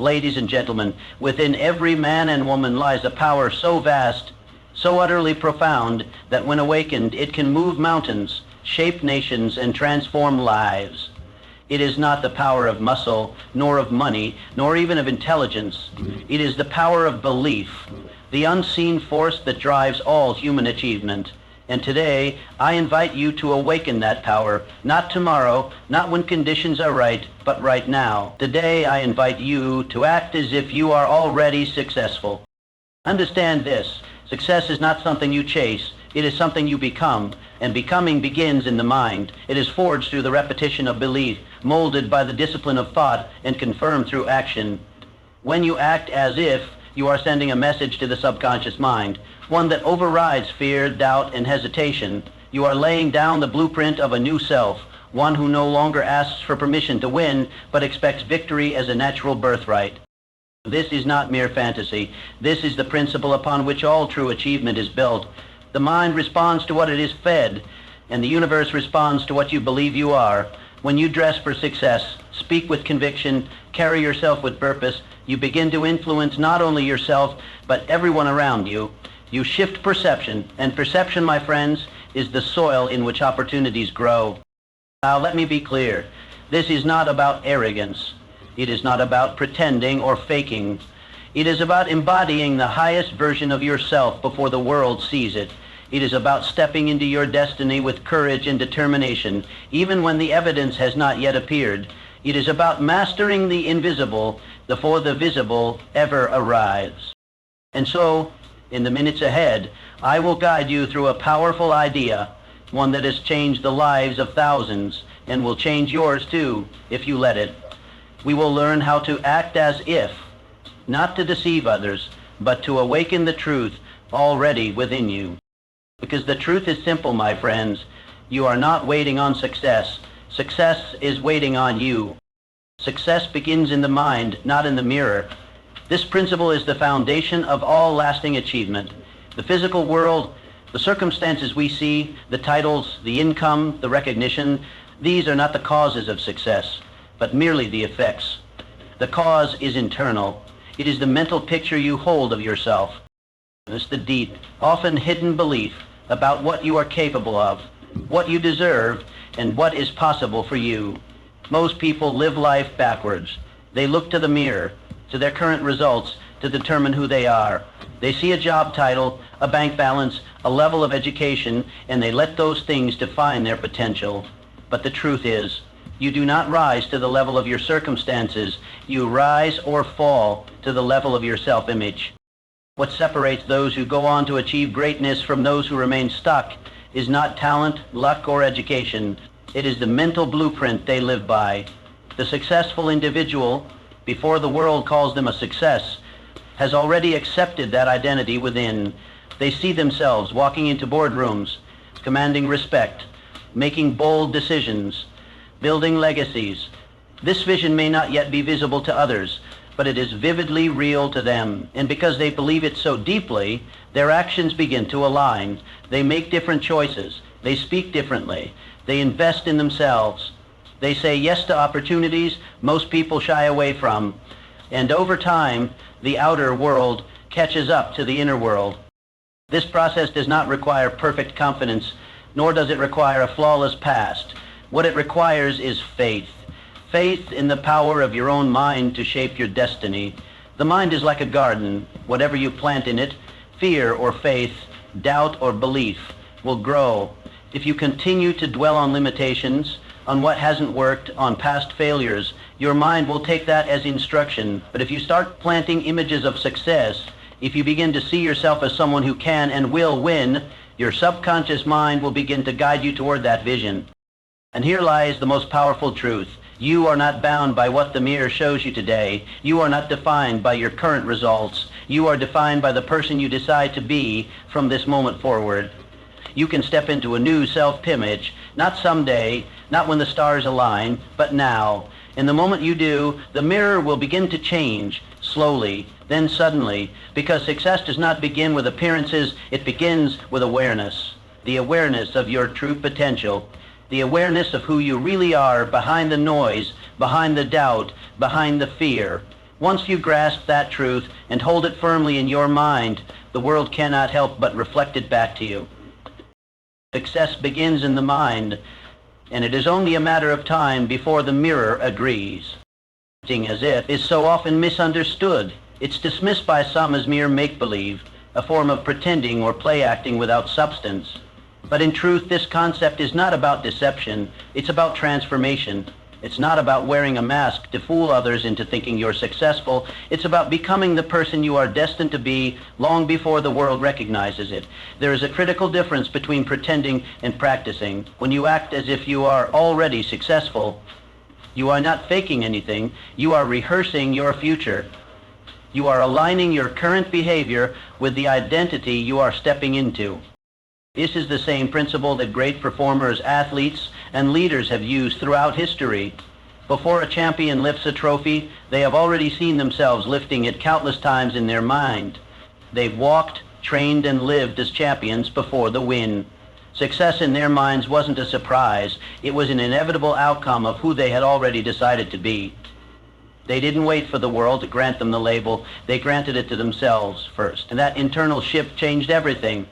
Ladies and gentlemen, within every man and woman lies a power so vast, so utterly profound, that when awakened, it can move mountains, shape nations, and transform lives. It is not the power of muscle, nor of money, nor even of intelligence. It is the power of belief, the unseen force that drives all human achievement. And today, I invite you to awaken that power, not tomorrow, not when conditions are right, but right now. Today, I invite you to act as if you are already successful. Understand this: success is not something you chase, it is something you become, and becoming begins in the mind. It is forged through the repetition of belief, molded by the discipline of thought, and confirmed through action. When you act as if, you are sending a message to the subconscious mind, one that overrides fear, doubt, and hesitation. You are laying down the blueprint of a new self, one who no longer asks for permission to win, but expects victory as a natural birthright. This is not mere fantasy. This is the principle upon which all true achievement is built. The mind responds to what it is fed, and the universe responds to what you believe you are. When you dress for success, speak with conviction, carry yourself with purpose, you begin to influence not only yourself, but everyone around you. You shift perception, and perception, my friends, is the soil in which opportunities grow. Now, let me be clear. This is not about arrogance. It is not about pretending or faking. It is about embodying the highest version of yourself before the world sees it. It is about stepping into your destiny with courage and determination, even when the evidence has not yet appeared. It is about mastering the invisible before the visible ever arrives. And so, in the minutes ahead, I will guide you through a powerful idea, one that has changed the lives of thousands, and will change yours too, if you let it. We will learn how to act as if, not to deceive others, but to awaken the truth already within you. Because the truth is simple, my friends. You are not waiting on success. Success is waiting on you. Success begins in the mind, not in the mirror. This principle is the foundation of all lasting achievement. The physical world, the circumstances we see, the titles, the income, the recognition, these are not the causes of success, but merely the effects. The cause is internal. It is the mental picture you hold of yourself. It's the deep, often hidden belief about what you are capable of, what you deserve, and what is possible for you. Most people live life backwards. They look to the mirror, to their current results, to determine who they are. They see a job title, a bank balance, a level of education, and they let those things define their potential. But the truth is, you do not rise to the level of your circumstances. You rise or fall to the level of your self-image. What separates those who go on to achieve greatness from those who remain stuck is not talent, luck, or education. It is the mental blueprint they live by. The successful individual, before the world calls them a success, has already accepted that identity within. They see themselves walking into boardrooms, commanding respect, making bold decisions, building legacies. This vision may not yet be visible to others, but it is vividly real to them. And because they believe it so deeply, their actions begin to align. They make different choices. They speak differently. They invest in themselves. They say yes to opportunities most people shy away from. And over time, the outer world catches up to the inner world. This process does not require perfect confidence, nor does it require a flawless past. What it requires is faith. Faith in the power of your own mind to shape your destiny. The mind is like a garden. Whatever you plant in it, fear or faith, doubt or belief, will grow. If you continue to dwell on limitations, on what hasn't worked, on past failures, your mind will take that as instruction. But if you start planting images of success, if you begin to see yourself as someone who can and will win, your subconscious mind will begin to guide you toward that vision. And here lies the most powerful truth. You are not bound by what the mirror shows you today. You are not defined by your current results. You are defined by the person you decide to be from this moment forward. You can step into a new self-image, not someday, not when the stars align, but now. And the moment you do, the mirror will begin to change, slowly, then suddenly, because success does not begin with appearances, it begins with awareness. The awareness of your true potential. The awareness of who you really are behind the noise, behind the doubt, behind the fear. Once you grasp that truth and hold it firmly in your mind, the world cannot help but reflect it back to you. Success begins in the mind, and it is only a matter of time before the mirror agrees. Acting as if is so often misunderstood. It's dismissed by some as mere make-believe, a form of pretending or play-acting without substance. But in truth, this concept is not about deception, it's about transformation. It's not about wearing a mask to fool others into thinking you're successful. It's about becoming the person you are destined to be long before the world recognizes it. There is a critical difference between pretending and practicing. When you act as if you are already successful, you are not faking anything. You are rehearsing your future. You are aligning your current behavior with the identity you are stepping into. This is the same principle that great performers, athletes, and leaders have used throughout history. Before a champion lifts a trophy, they have already seen themselves lifting it countless times in their mind. They've walked, trained, and lived as champions before the win. Success in their minds wasn't a surprise. It was an inevitable outcome of who they had already decided to be. They didn't wait for the world to grant them the label. They granted it to themselves first. And that internal shift changed everything.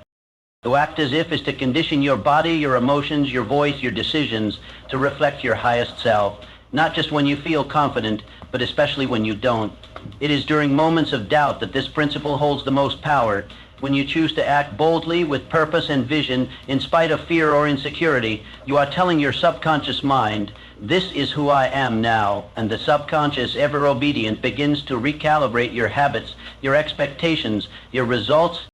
To act as if is to condition your body, your emotions, your voice, your decisions to reflect your highest self. Not just when you feel confident, but especially when you don't. It is during moments of doubt that this principle holds the most power. When you choose to act boldly with purpose and vision in spite of fear or insecurity, you are telling your subconscious mind, this is who I am now, and the subconscious, ever obedient, begins to recalibrate your habits, your expectations, your results.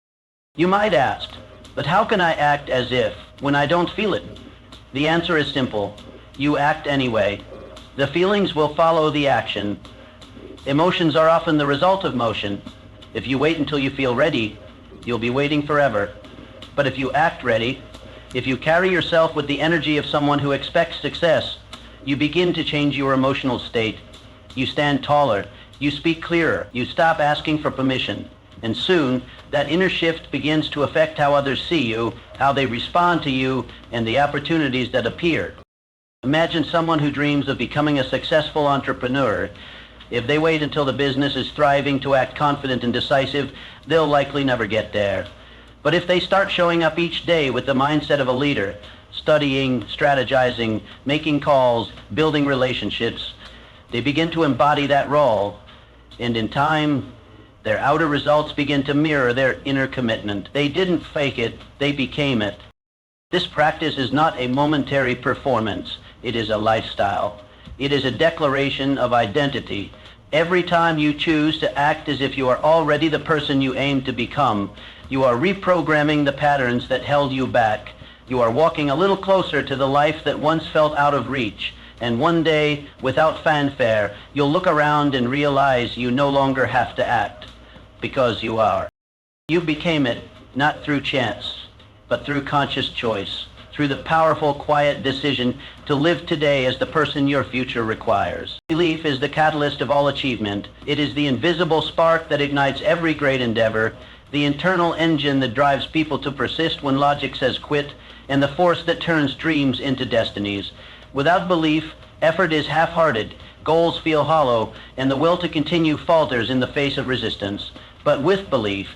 You might ask, but how can I act as if when I don't feel it? The answer is simple. You act anyway. The feelings will follow the action. Emotions are often the result of motion. If you wait until you feel ready, you'll be waiting forever. But if you act ready, if you carry yourself with the energy of someone who expects success, you begin to change your emotional state. You stand taller. You speak clearer. You stop asking for permission. And soon, that inner shift begins to affect how others see you, how they respond to you, and the opportunities that appear. Imagine someone who dreams of becoming a successful entrepreneur. If they wait until the business is thriving to act confident and decisive, they'll likely never get there. But if they start showing up each day with the mindset of a leader, studying, strategizing, making calls, building relationships, they begin to embody that role. And in time, their outer results begin to mirror their inner commitment. They didn't fake it, they became it. This practice is not a momentary performance. It is a lifestyle. It is a declaration of identity. Every time you choose to act as if you are already the person you aim to become, you are reprogramming the patterns that held you back. You are walking a little closer to the life that once felt out of reach. And one day, without fanfare, you'll look around and realize you no longer have to act. Because you are. You became it not through chance, but through conscious choice, through the powerful, quiet decision to live today as the person your future requires. Belief is the catalyst of all achievement. It is the invisible spark that ignites every great endeavor, the internal engine that drives people to persist when logic says quit, and the force that turns dreams into destinies. Without belief, effort is half-hearted, goals feel hollow, and the will to continue falters in the face of resistance. But with belief,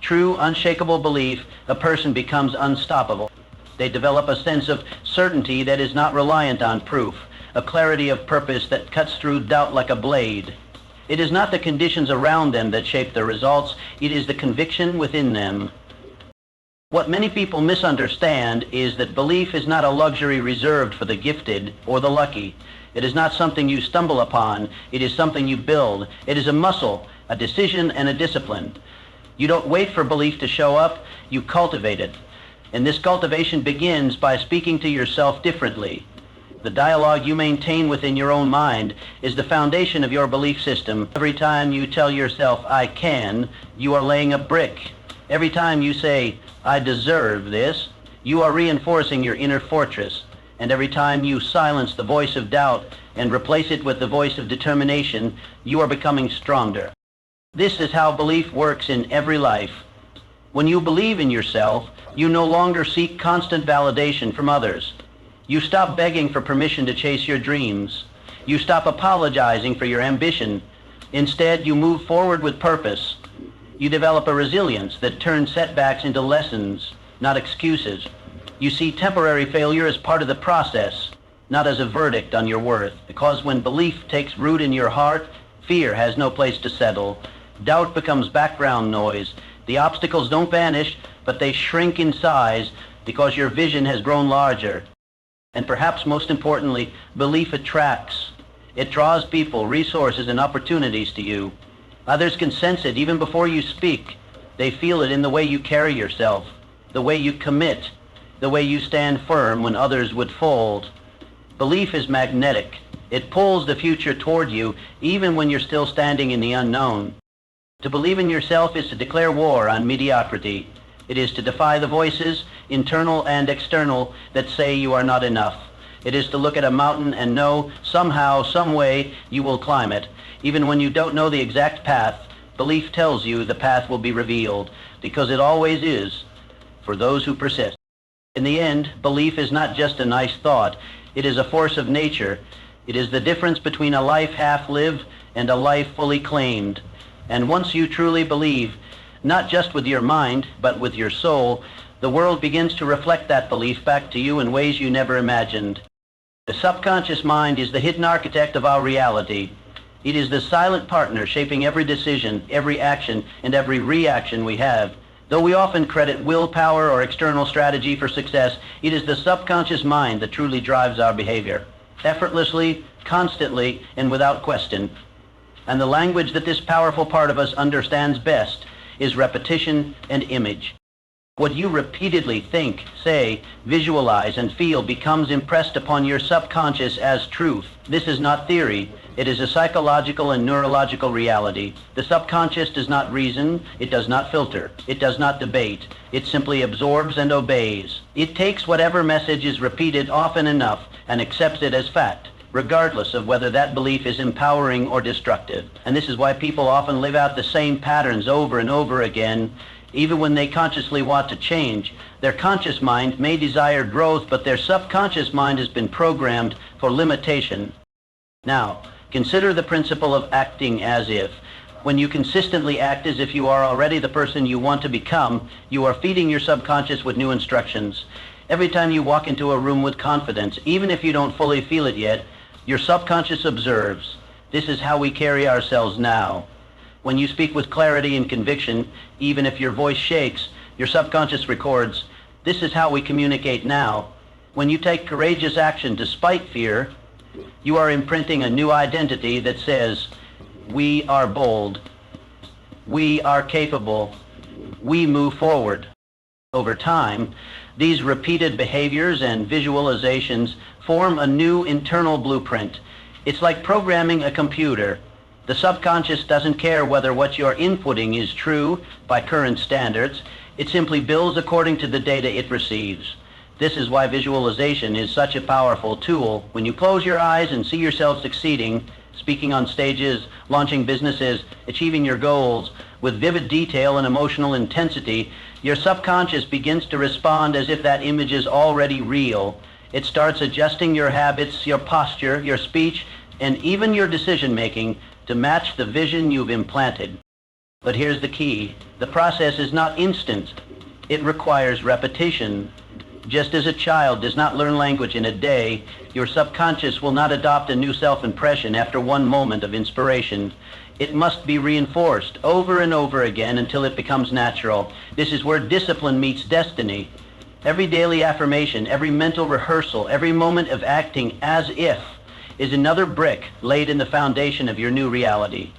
true, unshakable belief, a person becomes unstoppable. They develop a sense of certainty that is not reliant on proof, a clarity of purpose that cuts through doubt like a blade. It is not the conditions around them that shape their results, it is the conviction within them. What many people misunderstand is that belief is not a luxury reserved for the gifted or the lucky. It is not something you stumble upon, it is something you build. It is a muscle, a decision, and a discipline. You don't wait for belief to show up, you cultivate it. And this cultivation begins by speaking to yourself differently. The dialogue you maintain within your own mind is the foundation of your belief system. Every time you tell yourself, I can, you are laying a brick. Every time you say, I deserve this, you are reinforcing your inner fortress. And every time you silence the voice of doubt and replace it with the voice of determination, you are becoming stronger. This is how belief works in every life. When you believe in yourself, you no longer seek constant validation from others. You stop begging for permission to chase your dreams. You stop apologizing for your ambition. Instead, you move forward with purpose. You develop a resilience that turns setbacks into lessons, not excuses. You see temporary failure as part of the process, not as a verdict on your worth. Because when belief takes root in your heart, fear has no place to settle. Doubt becomes background noise. The obstacles don't vanish, but they shrink in size because your vision has grown larger. And perhaps most importantly, belief attracts. It draws people, resources, and opportunities to you. Others can sense it even before you speak. They feel it in the way you carry yourself, the way you commit, the way you stand firm when others would fold. Belief is magnetic. It pulls the future toward you even when you're still standing in the unknown. To believe in yourself is to declare war on mediocrity. It is to defy the voices, internal and external, that say you are not enough. It is to look at a mountain and know somehow, some way, you will climb it. Even when you don't know the exact path, belief tells you the path will be revealed, because it always is, for those who persist. In the end, belief is not just a nice thought. It is a force of nature. It is the difference between a life half lived and a life fully claimed. And once you truly believe, not just with your mind, but with your soul, the world begins to reflect that belief back to you in ways you never imagined. The subconscious mind is the hidden architect of our reality. It is the silent partner shaping every decision, every action, and every reaction we have. Though we often credit willpower or external strategy for success, it is the subconscious mind that truly drives our behavior, effortlessly, constantly, and without question. And the language that this powerful part of us understands best is repetition and image. What you repeatedly think, say, visualize, and feel becomes impressed upon your subconscious as truth. This is not theory. It is a psychological and neurological reality. The subconscious does not reason. It does not filter. It does not debate. It simply absorbs and obeys. It takes whatever message is repeated often enough and accepts it as fact, regardless of whether that belief is empowering or destructive. And this is why people often live out the same patterns over and over again, even when they consciously want to change. Their conscious mind may desire growth, but their subconscious mind has been programmed for limitation. Now, consider the principle of acting as if. When you consistently act as if you are already the person you want to become, you are feeding your subconscious with new instructions. Every time you walk into a room with confidence, even if you don't fully feel it yet, your subconscious observes. This is how we carry ourselves now. When you speak with clarity and conviction, even if your voice shakes, your subconscious records, this is how we communicate now. When you take courageous action despite fear, you are imprinting a new identity that says, we are bold, we are capable, we move forward. Over time, these repeated behaviors and visualizations form a new internal blueprint. It's like programming a computer. The subconscious doesn't care whether what you're inputting is true by current standards. It simply builds according to the data it receives. This is why visualization is such a powerful tool. When you close your eyes and see yourself succeeding, speaking on stages, launching businesses, achieving your goals with vivid detail and emotional intensity, your subconscious begins to respond as if that image is already real. It starts adjusting your habits, your posture, your speech, and even your decision-making to match the vision you've implanted. But here's the key. The process is not instant. It requires repetition. Just as a child does not learn language in a day, your subconscious will not adopt a new self-impression after one moment of inspiration. It must be reinforced over and over again until it becomes natural. This is where discipline meets destiny. Every daily affirmation, every mental rehearsal, every moment of acting as if is another brick laid in the foundation of your new reality.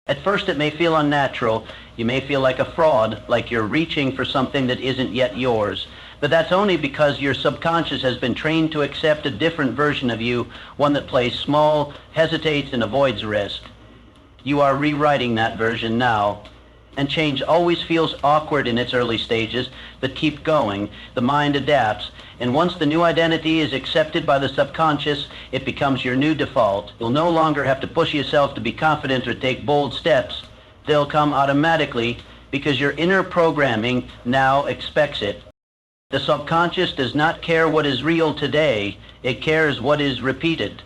At first it may feel unnatural. You may feel like a fraud, like you're reaching for something that isn't yet yours. But that's only because your subconscious has been trained to accept a different version of you, one that plays small, hesitates, and avoids risk. You are rewriting that version now. And change always feels awkward in its early stages, but keep going. The mind adapts. And once the new identity is accepted by the subconscious, it becomes your new default. You'll no longer have to push yourself to be confident or take bold steps. They'll come automatically because your inner programming now expects it. The subconscious does not care what is real today. It cares what is repeated.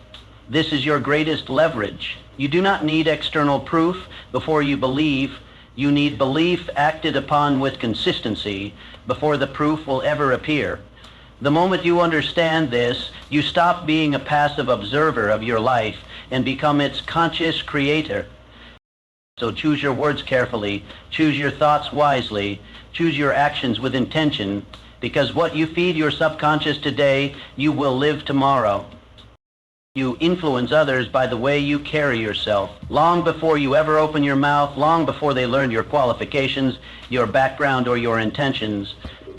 This is your greatest leverage. You do not need external proof before you believe. You need belief acted upon with consistency before the proof will ever appear. The moment you understand this, you stop being a passive observer of your life and become its conscious creator. So choose your words carefully, choose your thoughts wisely, choose your actions with intention, because what you feed your subconscious today, you will live tomorrow. You influence others by the way you carry yourself. Long before you ever open your mouth, long before they learn your qualifications, your background, or your intentions,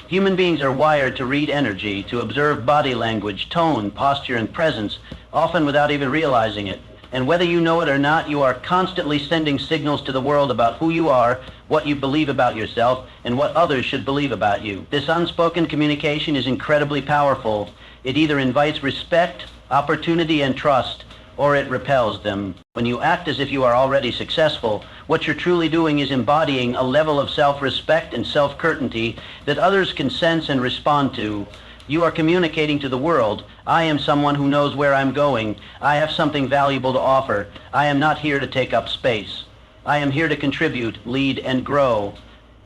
human beings are wired to read energy, to observe body language, tone, posture, and presence, often without even realizing it. And whether you know it or not, you are constantly sending signals to the world about who you are, what you believe about yourself, and what others should believe about you. This unspoken communication is incredibly powerful. It either invites respect, opportunity, and trust, or it repels them. When you act as if you are already successful, what you're truly doing is embodying a level of self-respect and self-certainty that others can sense and respond to. You are communicating to the world, I am someone who knows where I'm going. I have something valuable to offer. I am not here to take up space. I am here to contribute, lead, and grow.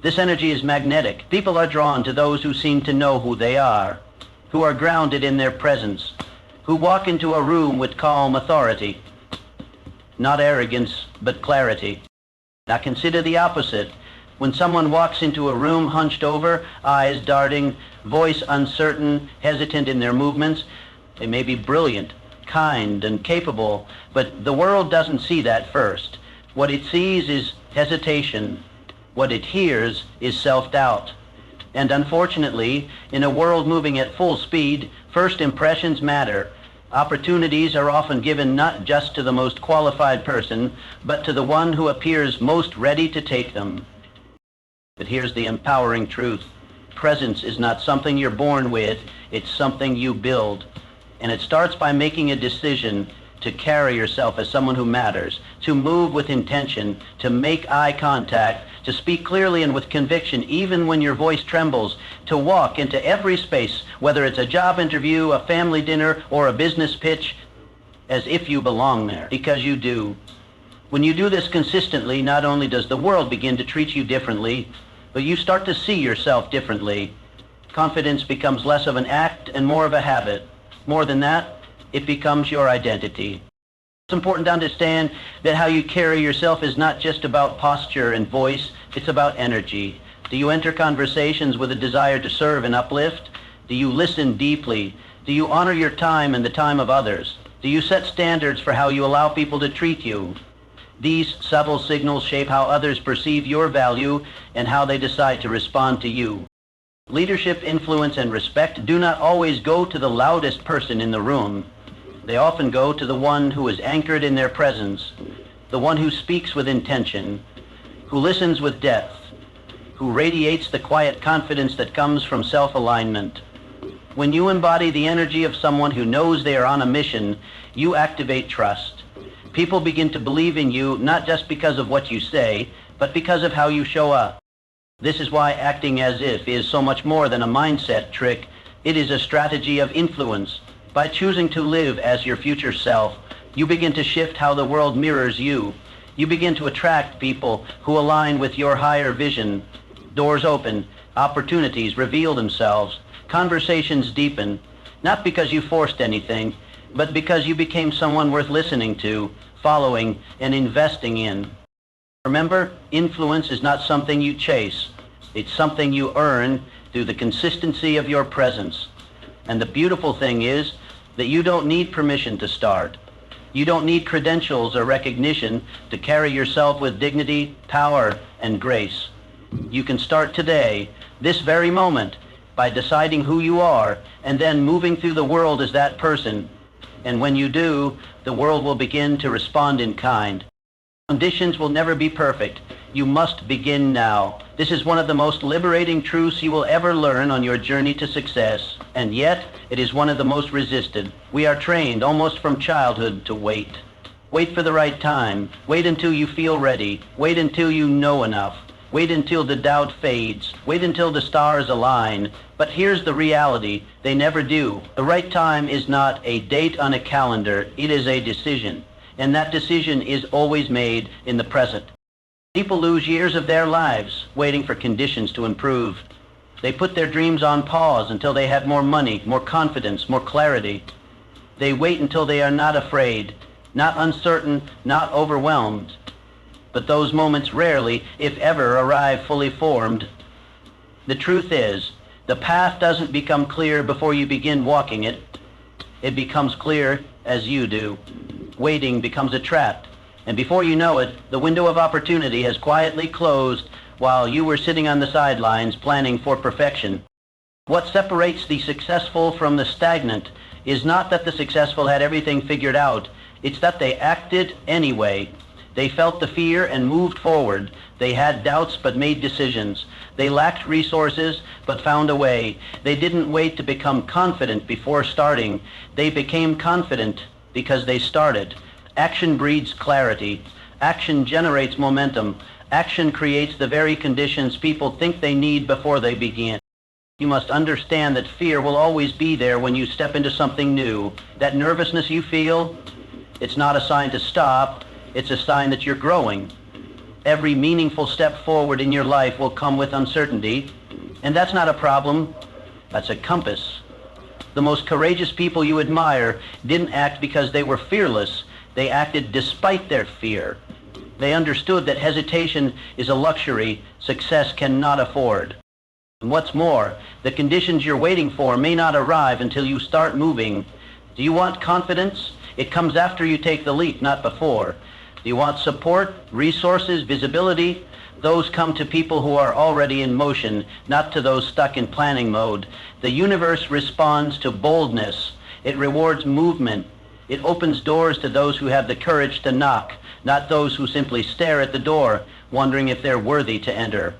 This energy is magnetic. People are drawn to those who seem to know who they are, who are grounded in their presence, who walk into a room with calm authority, not arrogance, but clarity. Now consider the opposite. When someone walks into a room hunched over, eyes darting, voice uncertain, hesitant in their movements, they may be brilliant, kind, and capable, but the world doesn't see that first. What it sees is hesitation. What it hears is self-doubt. And unfortunately, in a world moving at full speed, first impressions matter. Opportunities are often given not just to the most qualified person, but to the one who appears most ready to take them. But here's the empowering truth. Presence is not something you're born with, it's something you build. And it starts by making a decision to carry yourself as someone who matters, to move with intention, to make eye contact, to speak clearly and with conviction even when your voice trembles, to walk into every space, whether it's a job interview, a family dinner, or a business pitch, as if you belong there, because you do. When you do this consistently, not only does the world begin to treat you differently, but you start to see yourself differently. Confidence becomes less of an act and more of a habit. More than that, it becomes your identity. It's important to understand that how you carry yourself is not just about posture and voice, it's about energy. Do you enter conversations with a desire to serve and uplift? Do you listen deeply? Do you honor your time and the time of others? Do you set standards for how you allow people to treat you? These subtle signals shape how others perceive your value and how they decide to respond to you. Leadership, influence, and respect do not always go to the loudest person in the room. They often go to the one who is anchored in their presence, the one who speaks with intention, who listens with depth, who radiates the quiet confidence that comes from self-alignment. When you embody the energy of someone who knows they are on a mission, you activate trust. People begin to believe in you not just because of what you say, but because of how you show up. This is why acting as if is so much more than a mindset trick. It is a strategy of influence. By choosing to live as your future self, you begin to shift how the world mirrors you. You begin to attract people who align with your higher vision. Doors open, opportunities reveal themselves, conversations deepen, not because you forced anything, but because you became someone worth listening to, following, and investing in. Remember, influence is not something you chase. It's something you earn through the consistency of your presence. And the beautiful thing is that you don't need permission to start. You don't need credentials or recognition to carry yourself with dignity, power, and grace. You can start today, this very moment, by deciding who you are and then moving through the world as that person. And when you do, the world will begin to respond in kind. Conditions will never be perfect. You must begin now. This is one of the most liberating truths you will ever learn on your journey to success, and yet it is one of the most resisted. We are trained almost from childhood to wait. Wait for the right time. Wait until you feel ready. Wait until you know enough. Wait until the doubt fades. Wait until the stars align. But here's the reality. They never do. The right time is not a date on a calendar. It is a decision. and that decision is always made in the present. People lose years of their lives waiting for conditions to improve. They put their dreams on pause until they have more money, more confidence, more clarity. They wait until they are not afraid, not uncertain, not overwhelmed. But those moments rarely, if ever, arrive fully formed. The truth is, the path doesn't become clear before you begin walking it. It becomes clear as you do. Waiting becomes a trap, and before you know it, the window of opportunity has quietly closed while you were sitting on the sidelines planning for perfection. What separates the successful from the stagnant is not that the successful had everything figured out, it's that they acted anyway. They felt the fear and moved forward. They had doubts but made decisions. They lacked resources but found a way. They didn't wait to become confident before starting. They became confident because they started. Action breeds clarity. Action generates momentum. Action creates the very conditions people think they need before they begin. You must understand that fear will always be there when you step into something new. That nervousness you feel, it's not a sign to stop. It's a sign that you're growing. Every meaningful step forward in your life will come with uncertainty, and that's not a problem. That's a compass. The most courageous people you admire didn't act because they were fearless. They acted despite their fear. They understood that hesitation is a luxury success cannot afford. And what's more, the conditions you're waiting for may not arrive until you start moving. Do you want confidence? It comes after you take the leap, not before. Do you want support, resources, visibility? Those come to people who are already in motion, not to those stuck in planning mode. The universe responds to boldness. It rewards movement. It opens doors to those who have the courage to knock, not those who simply stare at the door, wondering if they're worthy to enter.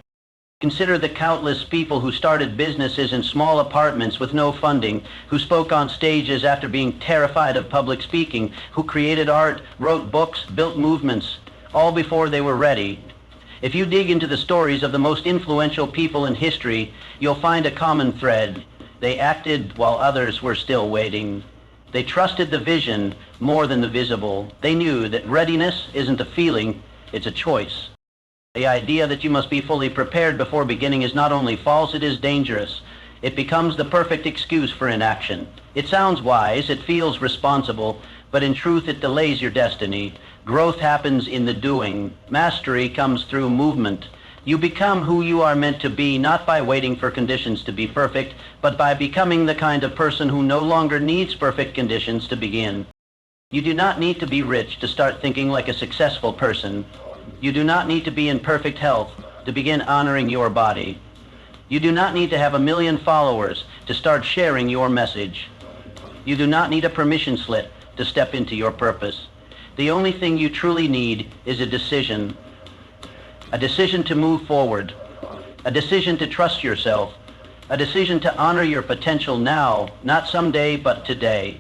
Consider the countless people who started businesses in small apartments with no funding, who spoke on stages after being terrified of public speaking, who created art, wrote books, built movements, all before they were ready. If you dig into the stories of the most influential people in history, you'll find a common thread. They acted while others were still waiting. They trusted the vision more than the visible. They knew that readiness isn't a feeling, it's a choice. The idea that you must be fully prepared before beginning is not only false, it is dangerous. It becomes the perfect excuse for inaction. It sounds wise, it feels responsible, but in truth it delays your destiny. Growth happens in the doing. Mastery comes through movement. You become who you are meant to be, not by waiting for conditions to be perfect, but by becoming the kind of person who no longer needs perfect conditions to begin. You do not need to be rich to start thinking like a successful person. You do not need to be in perfect health to begin honoring your body. You do not need to have 1 million followers to start sharing your message. You do not need a permission slip to step into your purpose. The only thing you truly need is a decision to move forward, a decision to trust yourself, a decision to honor your potential now, not someday, but today.